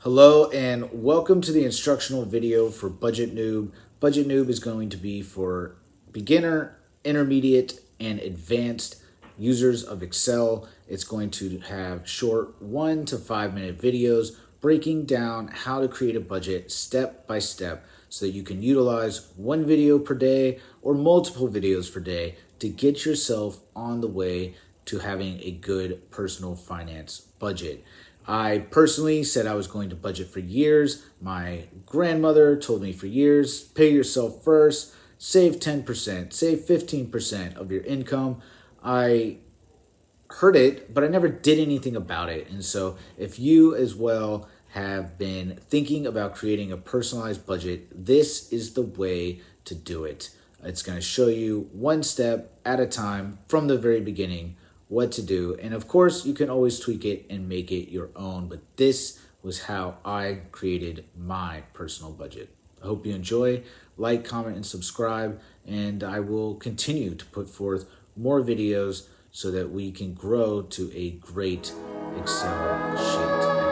Hello and welcome to the instructional video for Budget Noob. Budget Noob is going to be for beginner, intermediate, and advanced users of Excel. It's going to have short 1 to 5 minute videos breaking down how to create a budget step by step so that you can utilize one video per day or multiple videos per day to get yourself on the way to having a good personal finance budget. I personally said I was going to budget for years. My grandmother told me for years, pay yourself first, save 10%, save 15% of your income. I heard it, but I never did anything about it. And so if you as well have been thinking about creating a personalized budget, this is the way to do it. It's going to show you one step at a time from the very beginning what to do. And of course, you can always tweak it and make it your own, but this was how I created my personal budget. I hope you enjoy. Like, comment, and subscribe, and I will continue to put forth more videos so that we can grow to a great Excel sheet.